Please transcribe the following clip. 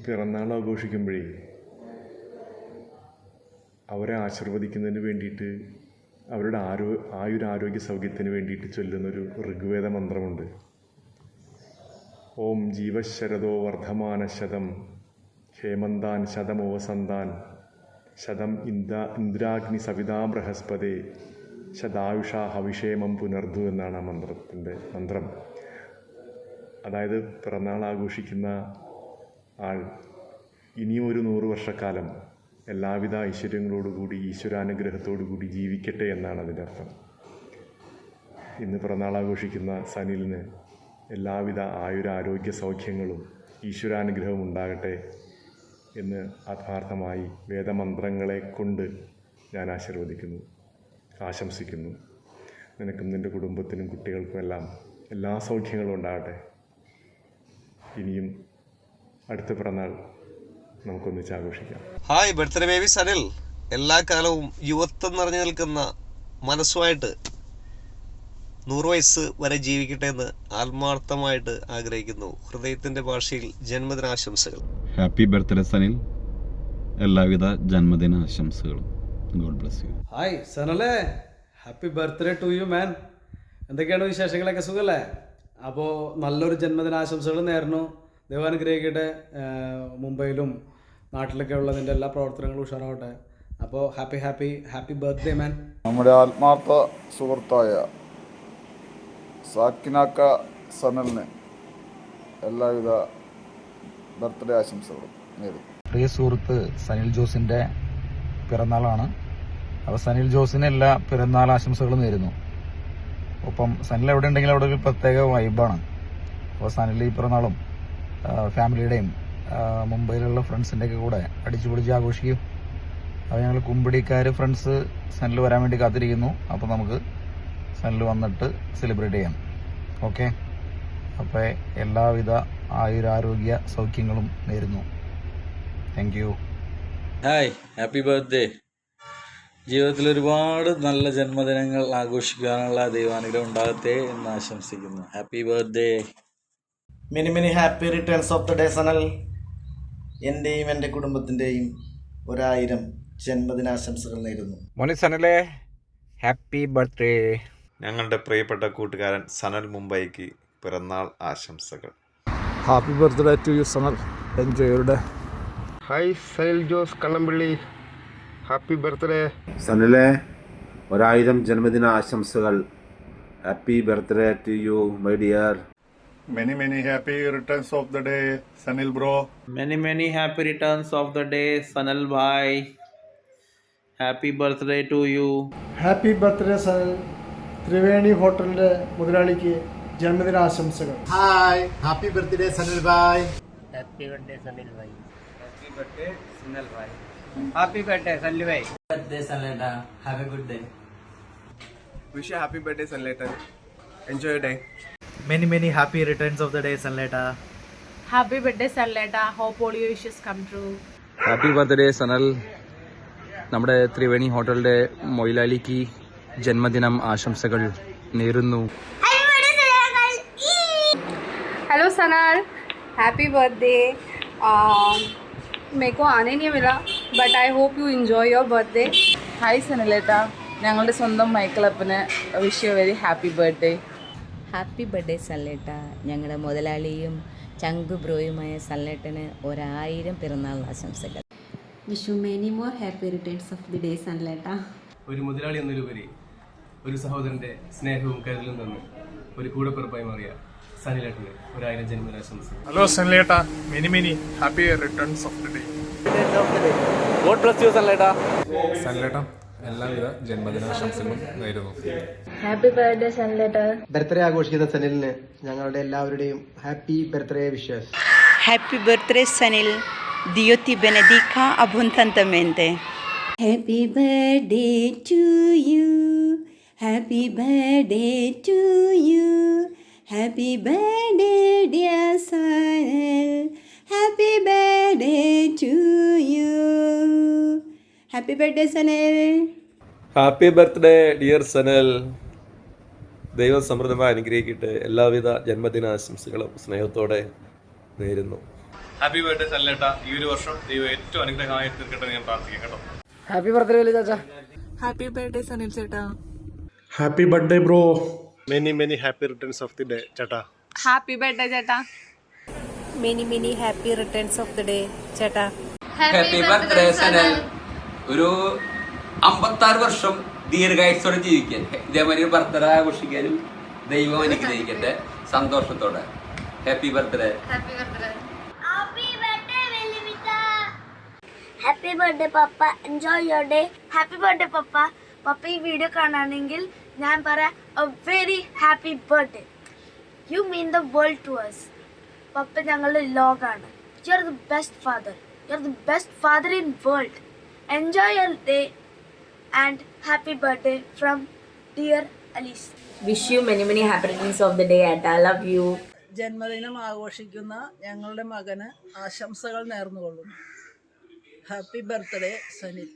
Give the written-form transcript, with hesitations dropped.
പിറന്നാൾ ആഘോഷിക്കുമ്പോഴേ അവരെ ആശീർവദിക്കുന്നതിന് വേണ്ടിയിട്ട് അവരുടെ ആയുരാരോഗ്യ സൗഖ്യത്തിന് വേണ്ടിയിട്ട് ചൊല്ലുന്നൊരു ഋഗ്വേദ മന്ത്രമുണ്ട്. ഓം ജീവശരദോ വർദ്ധമാന ശതം ഹേമന്താൻ ശതമോ വസന്താൻ ശതം ഇന്ദ്രാഗ്നി സവിതാ ബൃഹസ്പതേ ശതായുഷ ഹവിഷേമം പുനർദു എന്നാണ് ആ മന്ത്രം. അതായത് പിറന്നാൾ ആഘോഷിക്കുന്ന ആൾ ഇനിയും ഒരു 100 വർഷക്കാലം എല്ലാവിധ ഐശ്വര്യങ്ങളോടുകൂടി ഈശ്വരാനുഗ്രഹത്തോടുകൂടി ജീവിക്കട്ടെ എന്നാണ് അതിൻ്റെ അർത്ഥം. ഇന്ന് പിറന്നാൾ ആഘോഷിക്കുന്ന സനിലിന് എല്ലാവിധ ആയുരാരോഗ്യ സൗഖ്യങ്ങളും ഈശ്വരാനുഗ്രഹവും ഉണ്ടാകട്ടെ എന്ന് ആത്മാർത്ഥമായി വേദമന്ത്രങ്ങളെ കൊണ്ട് ഞാൻ ആശംസിക്കുന്നു. നിനക്കും നിൻ്റെ കുടുംബത്തിനും കുട്ടികൾക്കും എല്ലാം എല്ലാ സൗഖ്യങ്ങളും ഉണ്ടാകട്ടെ. ഇനിയും അടുത്ത പിറന്നാൾ നമുക്കൊന്നിച്ച് ആഘോഷിക്കാം. ഹായ് ബർത്ത്ഡേ ബേബി സനിൽ, എല്ലാ കാലവും യുവത്വം നിറഞ്ഞു നിൽക്കുന്ന മനസ്സുമായിട്ട് 100 വയസ്സ് വരെ ജീവിക്കട്ടെ എന്ന് ആത്മാർത്ഥമായിട്ട് ആഗ്രഹിക്കുന്നു. ഹൃദയത്തിൻ്റെ ഭാഷയിൽ ജന്മദിനാശംസകൾ. ഹാപ്പി ബർത്ത്ഡേ സനിൽ, എല്ലാവിധ ജന്മദിനാശംസകളും. God bless you. ഹായ് സനലേ, happy birthday to you man. എന്തൊക്കെയാണ് വിശേഷങ്ങളൊക്കെ, സുഖമല്ലേ? അപ്പോൾ നല്ലൊരു ജന്മദിനാശംസകൾ നേർന്നു. ദൈവം അനുഗ്രഹിക്കട്ടെ. മുംബൈയിലും നാട്ടിലൊക്കെ ഉള്ളതിൻ്റെ എല്ലാ പ്രവർത്തനങ്ങളും ഉഷാറാവട്ടെ. അപ്പോൾ ഹാപ്പി ബർത്ത്ഡേ മാൻ. നമ്മുടെ ആത്മാർത്ഥ സുഹൃത്തായ സാക്കിനാക്ക സനലിന് എല്ലാവിധ ബർത്ത്ഡേ ആശംസകളും നേരുന്നു. പ്രിയ സുഹൃത്ത് സനിൽ ജോസിൻ്റെ പിറന്നാളാണ്. അപ്പോൾ സനിൽ ജോസിന് എല്ലാ പിറന്നാൾ ആശംസകളും നേരുന്നു. ഒപ്പം സനിൽ എവിടെ ഉണ്ടെങ്കിലും അവിടെ ഒരു പ്രത്യേക വൈബാണ്. അപ്പോൾ സനിൽ ഈ പിറന്നാളും ഫാമിലിയുടെയും മുംബൈയിലുള്ള ഫ്രണ്ട്സിൻ്റെയൊക്കെ കൂടെ അടിച്ചു പൊളിച്ച് ആഘോഷിക്കും. അപ്പോൾ ഞങ്ങൾ കുമ്പിടിക്കാർ ഫ്രണ്ട്സ് സനിൽ വരാൻ വേണ്ടി കാത്തിരിക്കുന്നു. അപ്പോൾ നമുക്ക് സനിൽ വന്നിട്ട് സെലിബ്രേറ്റ് ചെയ്യാം. ഓക്കെ, അപ്പോൾ എല്ലാവിധ ആയുരാരോഗ്യ സൗഖ്യങ്ങളും നേരുന്നു. Thank you. Hi, happy birthday. ജീവിതത്തിൽ ഒരുപാട് നല്ല ജന്മദിനങ്ങൾ ആഘോഷിക്കാനുള്ള ദൈവാനുഗ്രഹം ഉണ്ടാകട്ടെ എന്ന് ആശംസിക്കുന്നു. Happy birthday. Many happy returns of the day Sanal. എൻ്റെയും എൻ്റെ കുടുംബത്തിൻ്റെയും 1000 ജന്മദിനാശംസകൾ നേരുന്നു. മോനി സനലേ, ഹാപ്പി ബർത്ത്ഡേ. ഞങ്ങളുടെ പ്രിയപ്പെട്ട കൂട്ടുകാരൻ സനൽ മുംബൈക്ക് പിറന്നാൾ ആശംസകൾ. Happy birthday to you Sanal, enjoy your day. Hi Sanil Jose Kannampally, happy birthday. സനിലെ 1000 ജന്മദിന ആശംസകൾ. Happy birthday to you my dear. Many happy returns of the day Sanil bro. Many happy returns of the day Sanil bhai. Happy birthday to you. Happy birthday Sanal. Triveni ഹോട്ടലിൻ്റെ മുതലാളിക്ക് ജന്മദിനാശംസകൾ. Hi, happy birthday Sanil bhai. Happy birthday Sanil bhai. Happy birthday Sanil bhai. Happy birthday Sanil bhai. Birthday സനിലേട്ടാ, have a good day. Wish happy birthday സനിലേട്ടാ, enjoy your day. Many happy returns of the day Sanleta. Happy birthday Sanleta. Hope all your wishes come true. Happy birthday Sanal. നമ്മുടെ ത്രിവേണി ഹോട്ടലിൻ്റെ മൊയിലാലിക്ക് ജന്മദിനം ആശംസകൾ നേരുന്നു. Hello Sanal, happy birthday. मेरे को आने नहीं मिला but I hope you enjoy your birthday. Hi സനലേട്ടാ, ഞങ്ങളുടെ സ്വന്തം മൈക്കിളപ്പന് wish you very happy birthday. Happy birthday സനലേട്ടാ. ഞങ്ങളുടെ മുതലാളിയും ചങ്കു ബ്രോയുമായ സനലേട്ടന് 1000 പിറന്നാൾ ആശംസകൾ. Wish you many more happy returns of the day സനലേട്ടാ. ഒരു മുതലാളി എന്നതിലുപരി ഒരു സഹോദരന്റെ സ്നേഹവും കരുതലും തന്ന് ഒരു കൂടപ്പിറപ്പായി മാറിയ സനിലേട്ടന് 1000 ജന്മദിനാശംസകൾ. ഹലോ സനിലേട്ടാ, many happy returns of the day. God bless you സനിലേട്ടാ. സനിലേട്ടാ, എല്ലാവിധ ജന്മദിനാശംസകളും നേരുന്നു. Happy birthday സനലേട്ടാ. ബർത്ത്ഡേ ആഘോഷിക്കുന്ന സനിലിന് ഞങ്ങളുടെ എല്ലാവരുടെയും happy birthday wishes. Happy birthday Sanil. Dio ti benedica abbondantemente. Happy birthday to you. Happy birthday to you. Happy birthday dear Sanil. Happy birthday to you. Happy birthday Sanil. Happy birthday dear Sanal. ദൈവം സമൃദ്ധമായി അനുഗ്രഹിക്കട്ടെ. എല്ലാവിധ ജന്മദിനാശംസകളും സ്നേഹത്തോടെ നേരുന്നു. Happy birthday സനിലേട്ടാ. ഈ ഒരു വർഷം ദൈവം ഏറ്റവും അനുഗ്രഹമായി തീർക്കട്ടെ ഞാൻ പ്രാർത്ഥിക്കാം കേട്ടോ. ഹാപ്പി ബർത്ത്ഡേ വലിയ ചാച്ചാ. ഹാപ്പി ബർത്ത്ഡേ സനിൽ ചേട്ടാ. Happy birthday bro. Many happy returns of the day, Chata. Happy birthday ചേട്ടാ. Many happy returns of the day ചേട്ടാ. Happy birthday Sanal. ഒരു 56 വർഷം ദീർഘായുസ്സോടെ ജീവിക്കാൻ, ഇതേമാതിരി ഒരു ബർത്ത്ഡേ ആഘോഷിക്കാനും ദൈവം അനുഗ്രഹിക്കട്ടെ. സന്തോഷത്തോടെ ഹാപ്പി ബർത്ത്ഡേ. ഹാപ്പി ബർത്ത്ഡേ പപ്പ. Enjoy your day. Happy birthday പപ്പ. പപ്പ ഈ വീഡിയോ കാണുകയാണെങ്കിൽ ഞാൻ പറയാം a very happy birthday. You mean the world to us. പപ്പ ഞങ്ങളുടെ ലോകാണ്. You are the best father. You are the best father in world. Enjoy your day and happy birthday from dear Alice. Wish you many happy returns of the day ആറ്റ്. I love you. ജന്മദിനം ആഘോഷിക്കുന്ന ഞങ്ങളുടെ മകന് ആശംസകൾ നേർന്നുകൊള്ളുന്നു. Happy birthday Sanil.